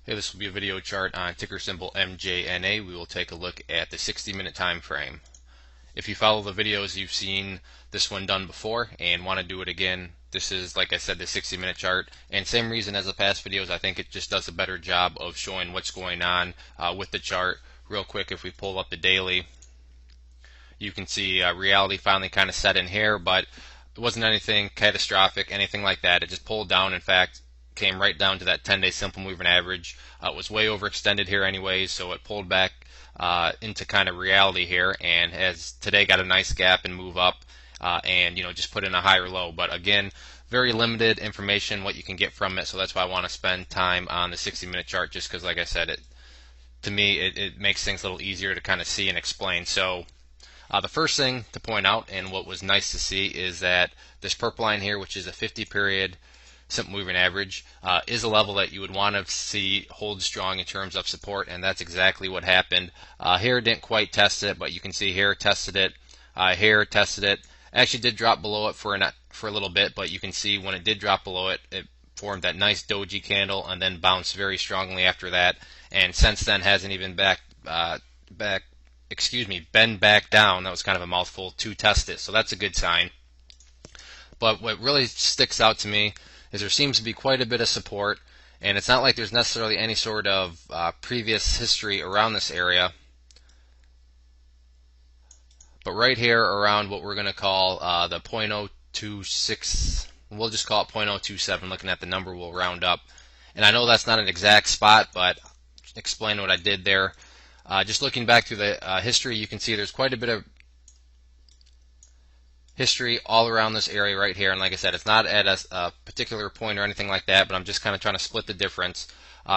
Hey, this will be a video chart on ticker symbol MJNA. We will take a look at the 60-minute time frame. If you follow the videos, you've seen this one done before and want to do it again. This is, like I said, the 60-minute chart, and same reason as the past videos. I think it just does a better job of showing what's going on with the chart. Real quick, if we pull up the daily, you can see reality finally kind of set in here, but it wasn't anything catastrophic, anything like that. It just pulled down. In fact, came right down to that 10-day simple moving average. It was way overextended here anyways, so it pulled back into kind of reality here, and has today got a nice gap and move up, and just put in a higher low. But again, very limited information what you can get from it, so that's why I want to spend time on the 60-minute chart, just because, like I said, to me it makes things a little easier to kind of see and explain. So the first thing to point out, and what was nice to see, is that this purple line here, which is a 50-period simple moving average, is a level that you would want to see hold strong in terms of support, and that's exactly what happened. Here didn't quite test it, but you can see here tested it, here tested it. Actually did drop below it for a little bit, but you can see when it did drop below it, it formed that nice doji candle and then bounced very strongly after that, and since then hasn't even been back down. That was kind of a mouthful, to test it, so that's a good sign. But what really sticks out to me is there seems to be quite a bit of support, and it's not like there's necessarily any sort of previous history around this area. But right here around what we're going to call the 0.026, we'll just call it 0.027, looking at the number we'll round up. And I know that's not an exact spot, but explain what I did there. Just looking back through the history, you can see there's quite a bit of history all around this area right here. And like I said, it's not at a particular point or anything like that, but I'm just kind of trying to split the difference.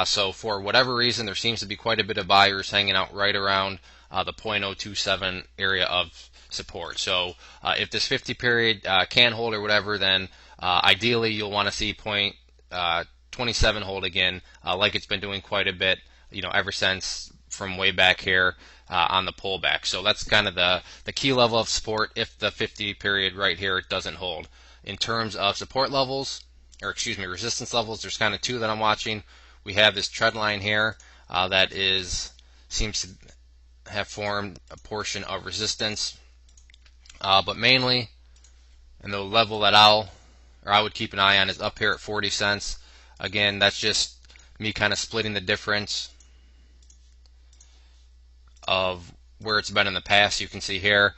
So for whatever reason, there seems to be quite a bit of buyers hanging out right around the 0.027 area of support. So if this 50 period can hold or whatever, then ideally you'll want to see 0.27 hold again, like it's been doing quite a bit, ever since from way back here on the pullback. So that's kind of the key level of support if the 50 period right here doesn't hold. In terms of support levels, or excuse me, resistance levels, there's kind of two that I'm watching. We have this trend line here that seems to have formed a portion of resistance, but mainly, and the level that I would keep an eye on is up here at 40 cents. Again, that's just me kind of splitting the difference of where it's been in the past. You can see here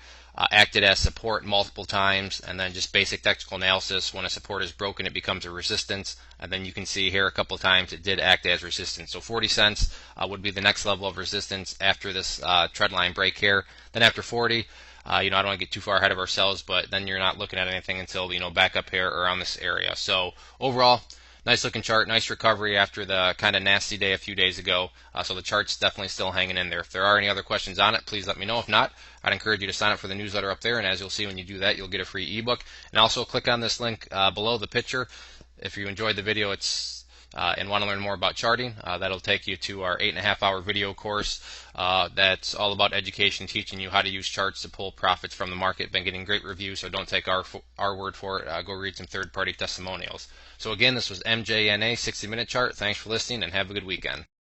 acted as support multiple times, and then just basic technical analysis, when a support is broken it becomes a resistance, and then you can see here a couple of times it did act as resistance. So 40 cents would be the next level of resistance after this trend line break here. Then after 40, I don't want to get too far ahead of ourselves, but then you're not looking at anything until back up here around this area. So overall, nice looking chart, nice recovery after the kind of nasty day a few days ago. So the chart's definitely still hanging in there. If there are any other questions on it, please let me know. If not, I'd encourage you to sign up for the newsletter up there, and as you'll see when you do that, you'll get a free ebook. And also click on this link below the picture. If you enjoyed the video and want to learn more about charting, that'll take you to our 8.5-hour video course that's all about education, teaching you how to use charts to pull profits from the market. Been getting great reviews, so don't take our word for it. Go read some third-party testimonials. So again, this was MJNA 60-minute chart. Thanks for listening, and have a good weekend.